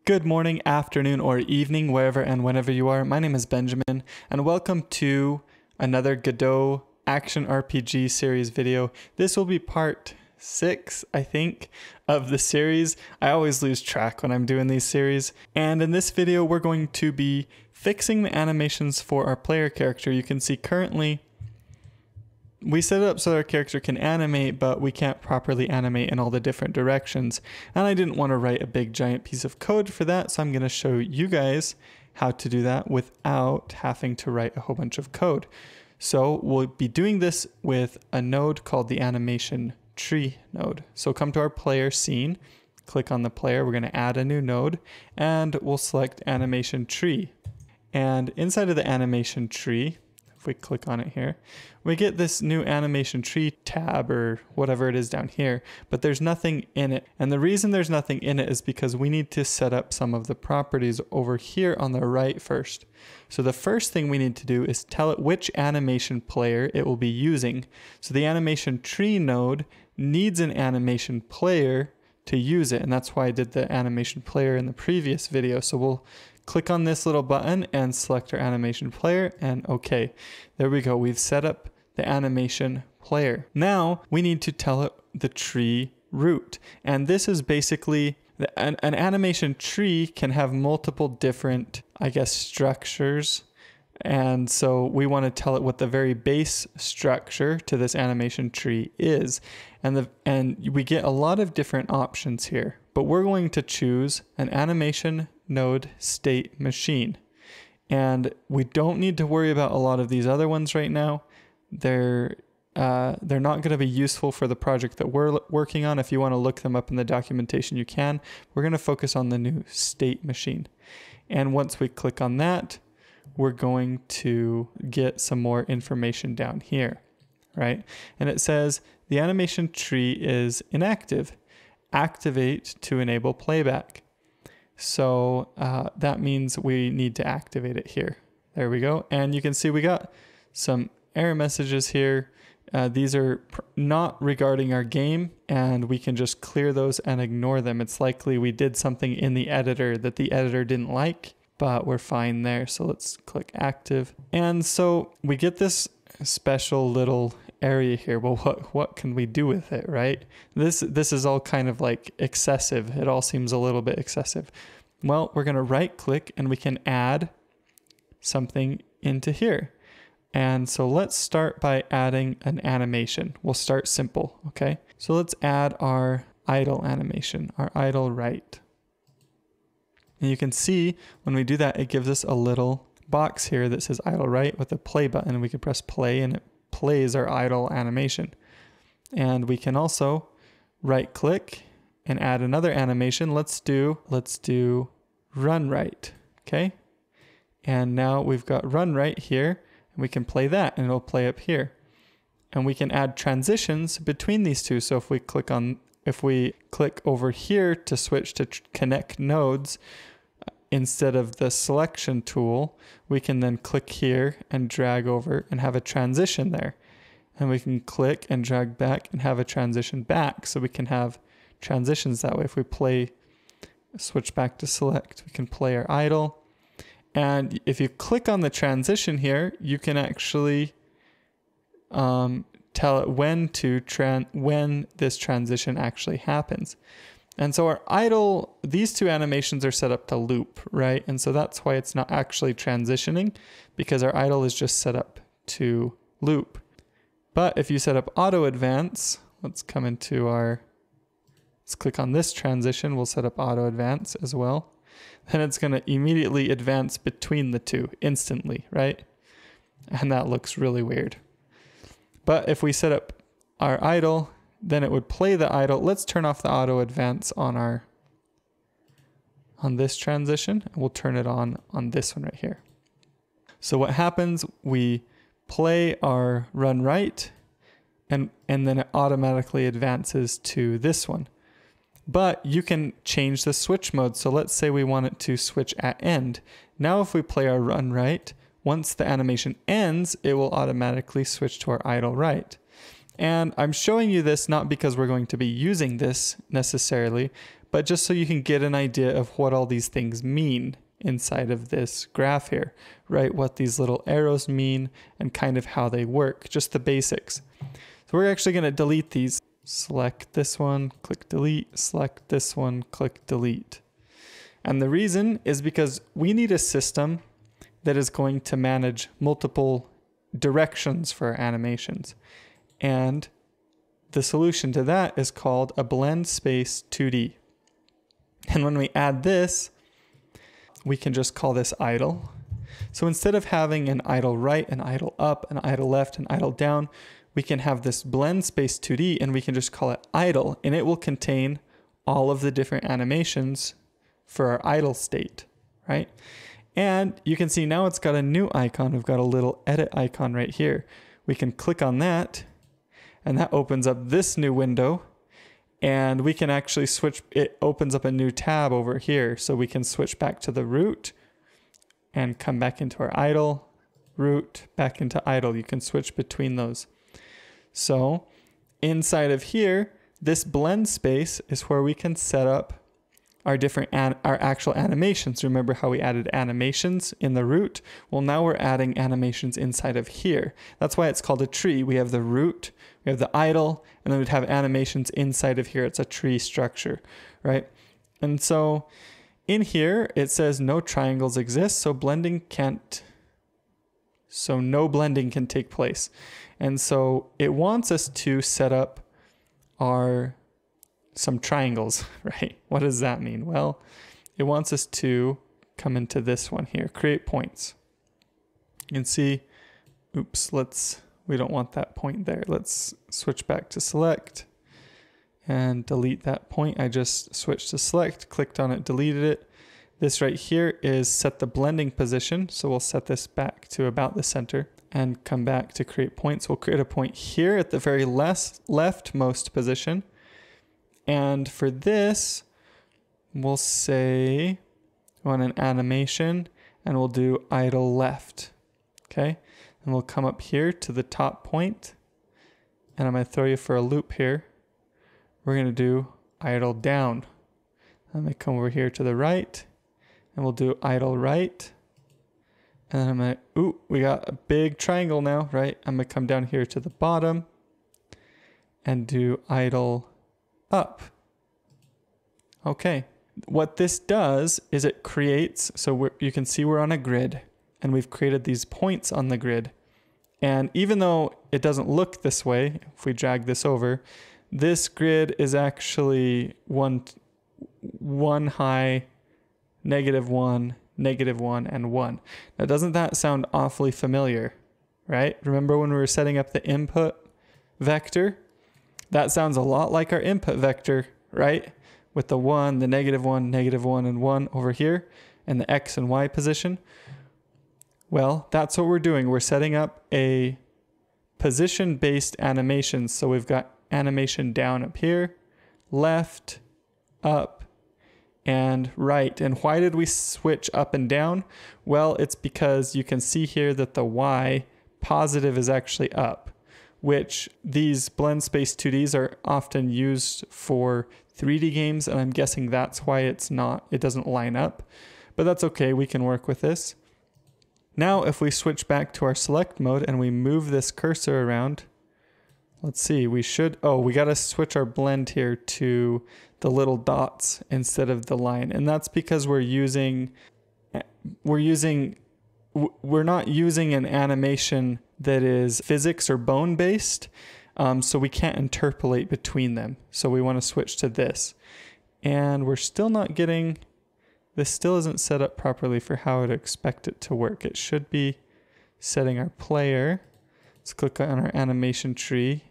Good morning, afternoon, or evening, wherever and whenever you are. My name is Benjamin, and welcome to another Godot Action RPG series video. This will be part 6, I think, of the series. I always lose track when I'm doing these series. And in this video, we're going to be fixing the animations for our player character. You can see currently we set it up so that our character can animate, but we can't properly animate in all the different directions. And I didn't want to write a big giant piece of code for that, so I'm going to show you guys how to do that without having to write a whole bunch of code. So we'll be doing this with a node called the AnimationTree node. So come to our player scene, click on the player, we're going to add a new node, and we'll select AnimationTree. And inside of the AnimationTree, we click on it here, we get this new AnimationTree tab or whatever it is down here, but there's nothing in it. And the reason there's nothing in it is because we need to set up some of the properties over here on the right first. So the first thing we need to do is tell it which animation player it will be using. So the AnimationTree node needs an animation player to use it, and that's why I did the animation player in the previous video. So we'll click on this little button and select our animation player, and okay, there we go. We've set up the animation player. Now we need to tell it the tree route, and this is basically an animation tree can have multiple different, I guess, structures. And so we want to tell it what the very base structure to this animation tree is. And we get a lot of different options here, but we're going to choose an animation node state machine. And we don't need to worry about a lot of these other ones right now. They're not going to be useful for the project that we're working on. If you want to look them up in the documentation, you can. We're going to focus on the new state machine. And once we click on that, we're going to get some more information down here, right? And it says the animation tree is inactive. Activate to enable playback. So that means we need to activate it here. There we go. And you can see we got some error messages here. These are not regarding our game, and we can just clear those and ignore them. It's likely we did something in the editor that the editor didn't like, but we're fine there. So let's click active. And so we get this special little area here. Well, what can we do with it, right? This is all kind of like excessive. It all seems a little bit excessive. Well, we're going to right click and we can add something into here. And so let's start by adding an animation. We'll start simple, okay? So let's add our idle animation, our idle right. And you can see when we do that, it gives us a little box here that says idle right with a play button, and we can press play and it plays our idle animation. And we can also right click and add another animation. Let's do run right, okay? And now we've got run right here, and we can play that and it'll play up here. And we can add transitions between these two. So if we click over here to switch to connect nodes, instead of the selection tool, we can then click here and drag over and have a transition there. And we can click and drag back and have a transition back. So we can have transitions that way. If we switch back to select, we can play our idle. And if you click on the transition here, you can actually tell it when this transition actually happens. And so our idle, these two animations are set up to loop, right? And so that's why it's not actually transitioning, because our idle is just set up to loop. But if you set up auto advance, let's click on this transition, we'll set up auto advance as well. Then it's going to immediately advance between the two instantly, right? And that looks really weird. But if we set up our idle, then it would play the idle. Let's turn off the auto advance on this transition, and we'll turn it on this one right here. So what happens, we play our run right, and then it automatically advances to this one. But you can change the switch mode. So let's say we want it to switch at end. Now if we play our run right, once the animation ends, it will automatically switch to our idle right. And I'm showing you this not because we're going to be using this necessarily, but just so you can get an idea of what all these things mean inside of this graph here, right? What these little arrows mean and kind of how they work, just the basics. So we're actually going to delete these. Select this one, click delete, select this one, click delete. And the reason is because we need a system that is going to manage multiple directions for our animations. And the solution to that is called a blend space 2D. And when we add this, we can just call this idle. So instead of having an idle right, an idle up, an idle left, an idle down, we can have this blend space 2D and we can just call it idle, and it will contain all of the different animations for our idle state, right? And you can see now it's got a new icon. We've got a little edit icon right here. We can click on that and that opens up this new window, and we can actually switch, it opens up a new tab over here. So we can switch back to the root and come back into our idle, root, back into idle. You can switch between those. So inside of here, this blend space is where we can set up our different our actual animations. Remember how we added animations in the root? Well, now we're adding animations inside of here. That's why it's called a tree. We have the root, we have the idle, and then we'd have animations inside of here. It's a tree structure, right? And so in here, it says no triangles exist, so blending can't, so no blending can take place. And so it wants us to set up some triangles, right? What does that mean? Well, it wants us to come into this one here, create points. You can see, oops, we don't want that point there. Let's switch back to select and delete that point. I just switched to select, clicked on it, deleted it. This right here is set the blending position. So we'll set this back to about the center and come back to create points. We'll create a point here at the very leftmost position. And for this, we'll say we want an animation and we'll do idle left. Okay. And we'll come up here to the top point, and I'm going to throw you for a loop here. We're going to do idle down. I'm going to come over here to the right and we'll do idle right. And then I'm going to, ooh, we got a big triangle now, right? I'm going to come down here to the bottom and do idle up. Okay. What this does is it creates, so you can see we're on a grid and we've created these points on the grid. And even though it doesn't look this way, if we drag this over, this grid is actually one high, -1, -1, and 1. Now, doesn't that sound awfully familiar, right? Remember when we were setting up the input vector? That sounds a lot like our input vector, right? With the 1, the -1, -1, and 1 over here, and the X and Y position. Well, that's what we're doing. We're setting up a position-based animation. So we've got animation down up here, left, up, and right. And why did we switch up and down? Well, it's because you can see here that the Y positive is actually up, which these blend space 2Ds are often used for 3D games. And I'm guessing that's why it doesn't line up, but that's okay. We can work with this. Now, if we switch back to our select mode and we move this cursor around, let's see, we got to switch our blend here to the little dots instead of the line. And that's because we're not using an animation that is physics or bone based. So we can't interpolate between them. So we want to switch to this. And we're still not getting, this still isn't set up properly for how I'd expect it to work. It should be setting our player. Let's click on our animation tree.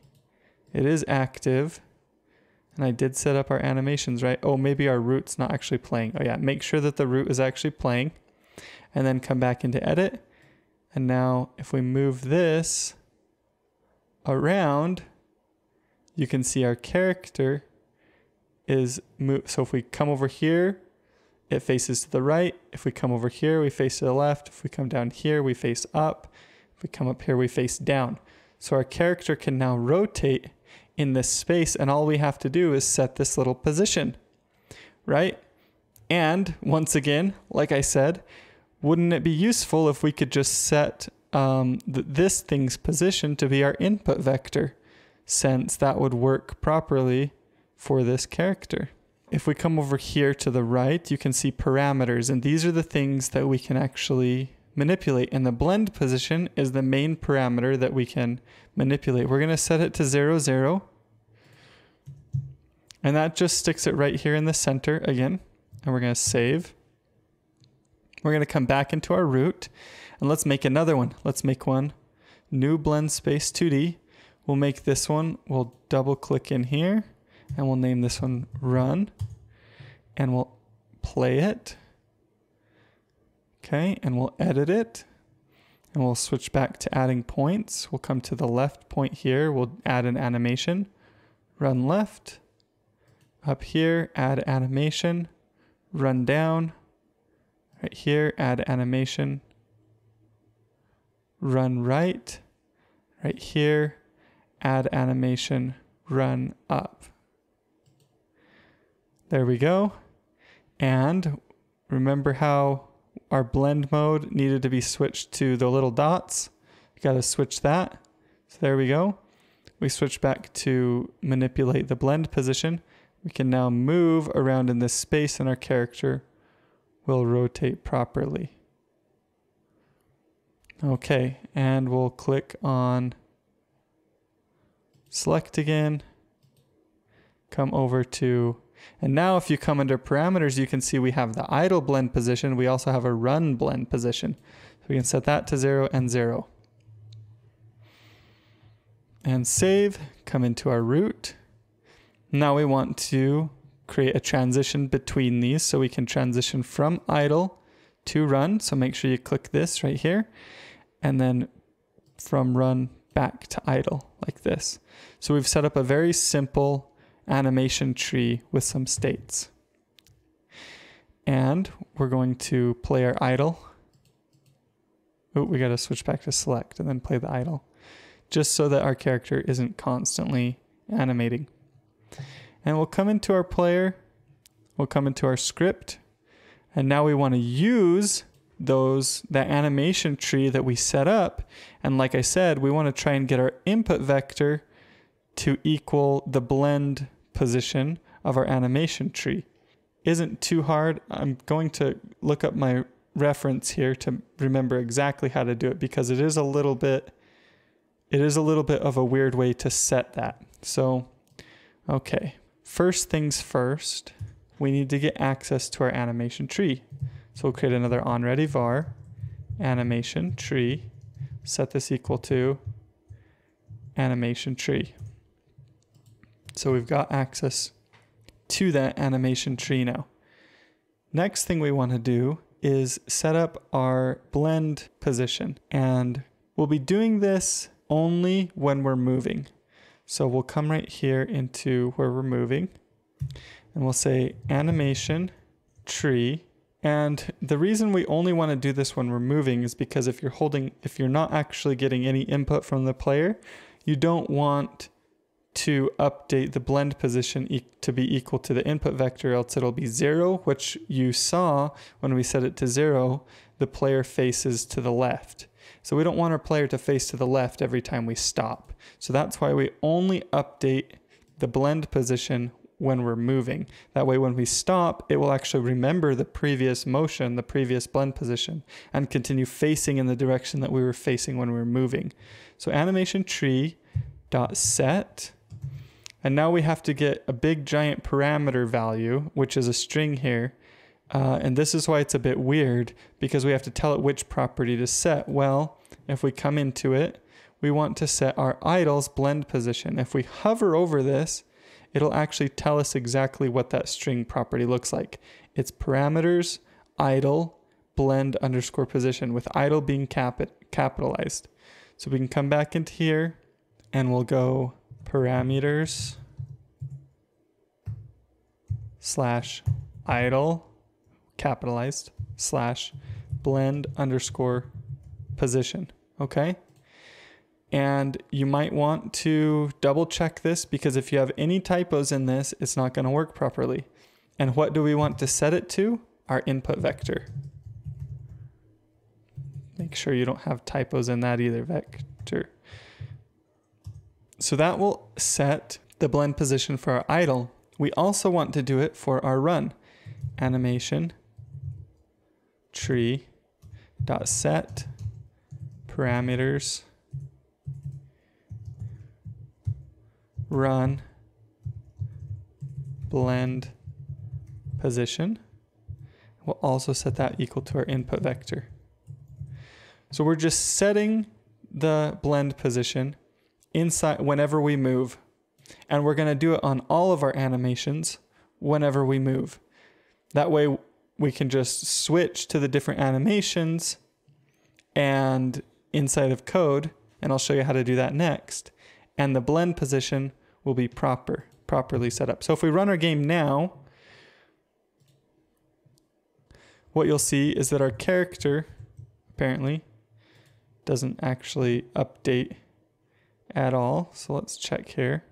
It is active. And I did set up our animations, right? Oh, maybe our root's not actually playing. Oh yeah, make sure that the root is actually playing. And then come back into edit. And now if we move this around, you can see our character is moved. So if we come over here, it faces to the right. If we come over here, we face to the left. If we come down here, we face up. If we come up here, we face down. So our character can now rotate in this space, and all we have to do is set this little position, right? And once again, like I said, wouldn't it be useful if we could just set this thing's position to be our input vector, since that would work properly for this character? If we come over here to the right, you can see parameters, and these are the things that we can actually manipulate. And the blend position is the main parameter that we can manipulate. We're going to set it to 0, 0. And that just sticks it right here in the center again. And we're going to save. We're going to come back into our root, and let's make another one. Let's make one. New blend space 2D. We'll make this one. We'll double click in here, and we'll name this one run. And we'll play it. Okay, and we'll edit it, and we'll switch back to adding points. We'll come to the left point here. We'll add an animation, run left. Up here, add animation, run down. Right here, add animation, run right. Right here, add animation, run up. There we go. And remember how our blend mode needed to be switched to the little dots? You got to switch that. So there we go. We switch back to manipulate the blend position. We can now move around in this space, and our character will rotate properly. Okay, and we'll click on select again, come over to, and now if you come under parameters, you can see we have the idle blend position. We also have a run blend position. So we can set that to 0 and 0. And save, come into our root. Now we want to create a transition between these, so we can transition from idle to run. So make sure you click this right here, and then from run back to idle like this. So we've set up a very simple animation tree with some states. And we're going to play our idle. Oh, we got to switch back to select and then play the idle, just so that our character isn't constantly animating. And we'll come into our player, we'll come into our script, and now we want to use that animation tree that we set up. And like I said, we want to try and get our input vector to equal the blend position of our animation tree. Isn't too hard. I'm going to look up my reference here to remember exactly how to do it, because it is a little bit of a weird way to set that. So, okay. First things first, we need to get access to our animation tree. So we'll create another onReady var, animation tree, set this equal to animation tree. So we've got access to that animation tree now. Next thing we want to do is set up our blend position, and we'll be doing this only when we're moving. So we'll come right here into where we're moving, and we'll say animation tree. And the reason we only want to do this when we're moving is because if you're not actually getting any input from the player, you don't want to update the blend position to be equal to the input vector, else it'll be 0, which you saw when we set it to 0, the player faces to the left. So we don't want our player to face to the left every time we stop. So that's why we only update the blend position when we're moving. That way when we stop, it will actually remember the previous motion, the previous blend position, and continue facing in the direction that we were facing when we were moving. So AnimationTree.set, and now we have to get a big giant parameter value, which is a string here. And this is why it's a bit weird, because we have to tell it which property to set. Well, if we come into it, we want to set our idle's blend position. If we hover over this, it'll actually tell us exactly what that string property looks like. It's parameters, idle, blend underscore position, with idle being capitalized. So we can come back into here, and we'll go parameters / idle, capitalized, / blend underscore position. Okay? And you might want to double check this, because if you have any typos in this, it's not going to work properly. And what do we want to set it to? Our input vector. Make sure you don't have typos in that either, vector. So that will set the blend position for our idle. We also want to do it for our run. AnimationTree.set parameters run blend position. We'll also set that equal to our input vector. So we're just setting the blend position inside whenever we move. And we're going to do it on all of our animations whenever we move. That way we can just switch to the different animations and inside of code, and I'll show you how to do that next. And the blend position will be properly set up. So if we run our game now, what you'll see is that our character apparently doesn't actually update at all. So let's check here.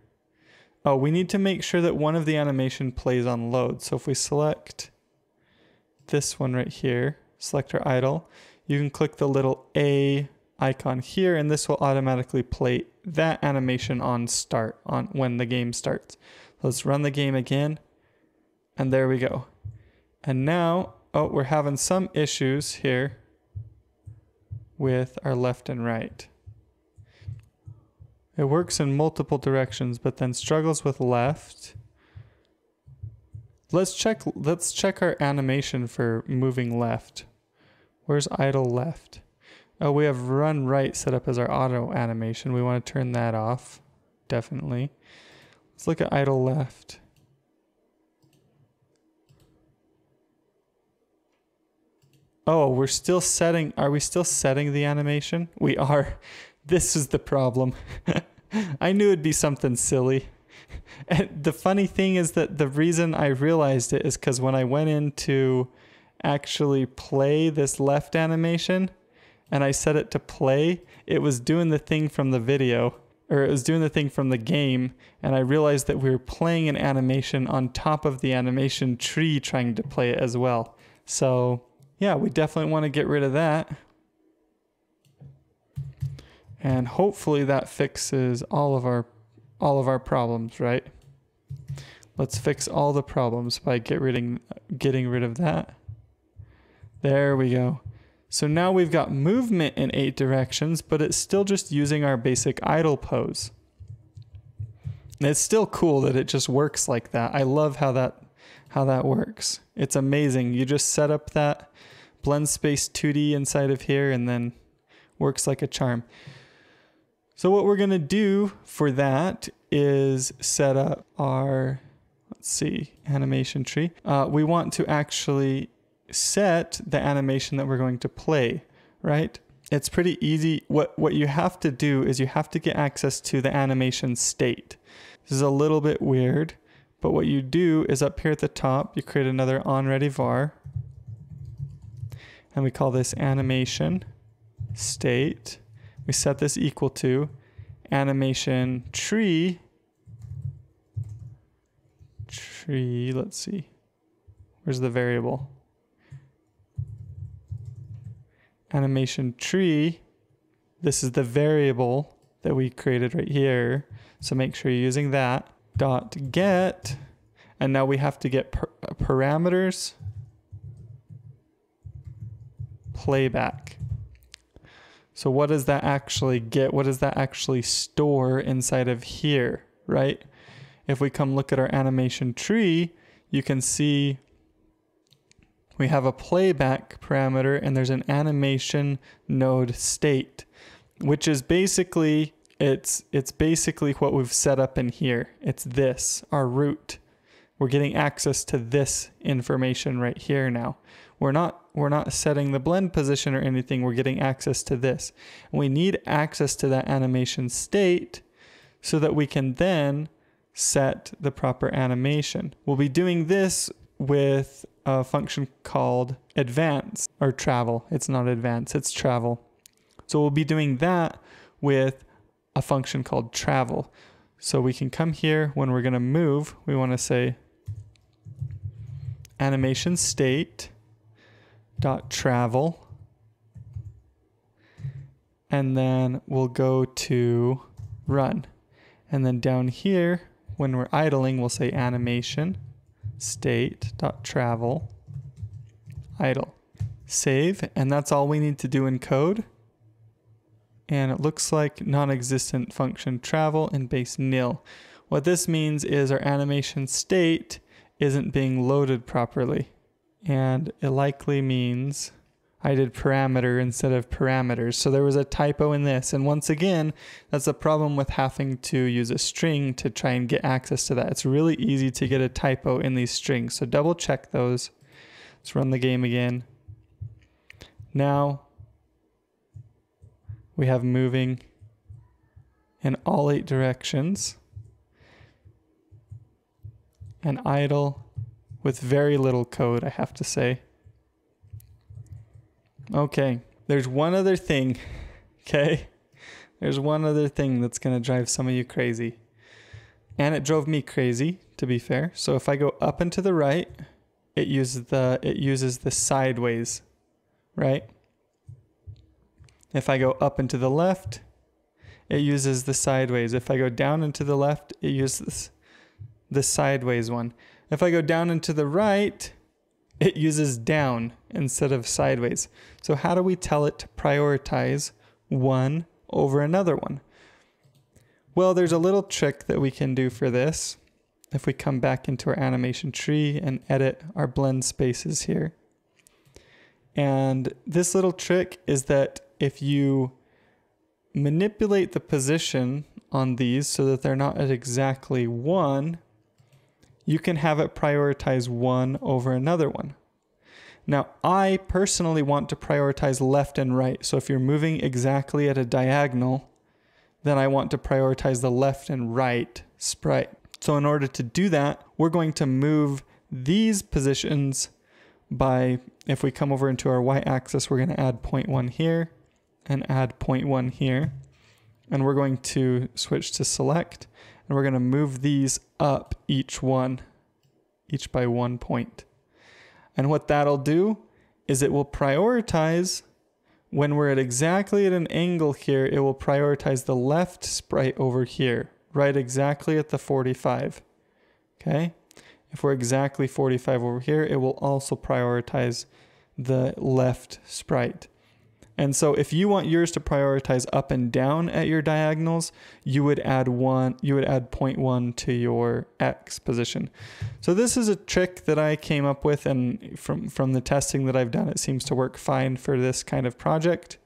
Oh, we need to make sure that one of the animation plays on load. So if we select this one right here, select our idle, you can click the little A icon here, and this will automatically play that animation on start, on when the game starts. Let's run the game again, and there we go. And now, oh, we're having some issues here with our left and right. It works in multiple directions, but then struggles with left. Let's check our animation for moving left. Where's idle left? Oh, we have run right set up as our auto animation. We want to turn that off, definitely. Let's look at idle left. Oh, are we still setting the animation? We are. This is the problem. I knew it'd be something silly. And the funny thing is that the reason I realized it is because when I went in to actually play this left animation and I set it to play, it was doing the thing from the video, or it was doing the thing from the game, and I realized that we were playing an animation on top of the animation tree trying to play it as well. So yeah, we definitely want to get rid of that. And hopefully that fixes all of our problems, right? Let's fix all the problems by getting rid of that. There we go. So now we've got movement in 8 directions, but it's still just using our basic idle pose. And it's still cool that it just works like that. I love how that works. It's amazing. You just set up that blend space 2D inside of here and then works like a charm. So what we're going to do for that is set up our, let's see, animation tree. We want to actually set the animation that we're going to play, right? It's pretty easy. What you have to do is you have to get access to the animation state. This is a little bit weird, but what you do is up here at the top, you create another onReady var, and we call this animation state. We set this equal to AnimationTree. Let's see. Where's the variable? AnimationTree. This is the variable that we created right here. So make sure you're using that. .get. And now we have to get parameters. Playback. So what does that actually get? What does that actually store inside of here, right? If we come look at our animation tree, you can see we have a playback parameter and there's an animation node state, which is basically, it's basically what we've set up in here. It's this, our root. We're getting access to this information right here now. We're not setting the blend position or anything. We're getting access to this. And we need access to that animation state so that we can then set the proper animation. We'll be doing this with a function called advance or travel. It's not advance, it's travel. So we'll be doing that with a function called travel. So we can come here when we're going to move. We want to say animation state dot travel, and then we'll go to run. And then down here, when we're idling, we'll say animation state dot travel idle. Save, and that's all we need to do in code. And it looks like non-existent function travel and base nil. What this means is our animation state isn't being loaded properly. And it likely means I did parameter instead of parameters. So there was a typo in this. And once again, that's the problem with having to use a string to try and get access to that. It's really easy to get a typo in these strings. So double check those. Let's run the game again. Now we have moving in all 8 directions and idle with very little code, I have to say. Okay, there's one other thing, okay? There's one other thing that's going to drive some of you crazy. And it drove me crazy, to be fair. So if I go up and to the right, it uses the sideways, right? If I go up and to the left, it uses the sideways. If I go down and to the left, it uses the sideways one. If I go down and to the right, it uses down instead of sideways. So how do we tell it to prioritize one over another one? Well, there's a little trick that we can do for this. If we come back into our animation tree and edit our blend spaces here. And this little trick is that if you manipulate the position on these so that they're not at exactly 1, you can have it prioritize one over another one. Now, I personally want to prioritize left and right. So if you're moving exactly at a diagonal, then I want to prioritize the left and right sprite. So in order to do that, we're going to move these positions by, if we come over into our y-axis, we're going to add 0.1 here and add 0.1 here. And we're going to switch to select, and we're going to move these up each by 1 point. And what that'll do is it will prioritize, when we're at exactly at an angle here, it will prioritize the left sprite over here, right exactly at the 45. Okay? If we're exactly 45 over here, it will also prioritize the left sprite. And so if you want yours to prioritize up and down at your diagonals, you would add 0.1 to your X position. So this is a trick that I came up with, and from the testing that I've done, it seems to work fine for this kind of project.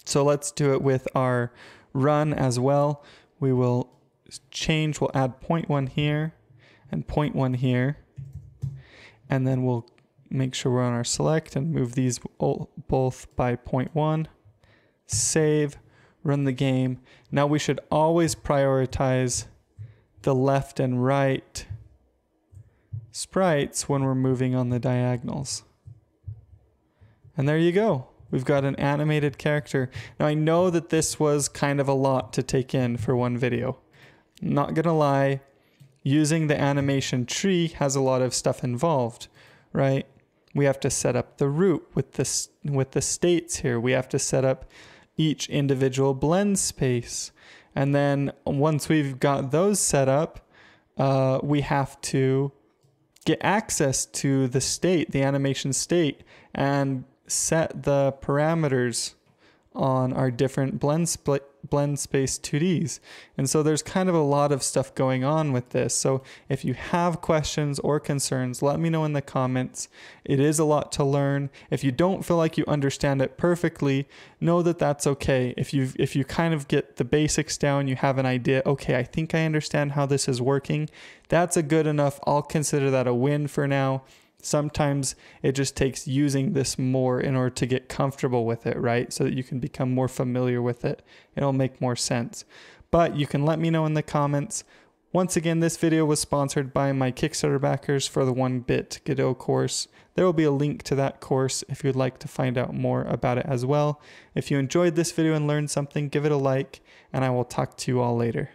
So let's do it with our run as well. We will change, we'll add 0.1 here and 0.1 here, and then we'll make sure we're on our select and move these both by 0.1, save, run the game. Now we should always prioritize the left and right sprites when we're moving on the diagonals. And there you go. We've got an animated character. Now I know that this was kind of a lot to take in for one video. I'm not gonna lie, using the animation tree has a lot of stuff involved, right? We have to set up the route with the states here. We have to set up each individual blend space. And then once we've got those set up, we have to get access to the state, the animation state, and set the parameters on our different blend space 2Ds. And so there's kind of a lot of stuff going on with this. So if you have questions or concerns, let me know in the comments. It is a lot to learn. If you don't feel like you understand it perfectly, know that that's okay. If you kind of get the basics down, you have an idea, okay, I think I understand how this is working, that's a good enough. I'll consider that a win for now. Sometimes it just takes using this more in order to get comfortable with it, right? So that you can become more familiar with it. It'll make more sense. But you can let me know in the comments. Once again, this video was sponsored by my Kickstarter backers for the 1-bit Godot course. There will be a link to that course if you'd like to find out more about it as well. If you enjoyed this video and learned something, give it a like, and I will talk to you all later.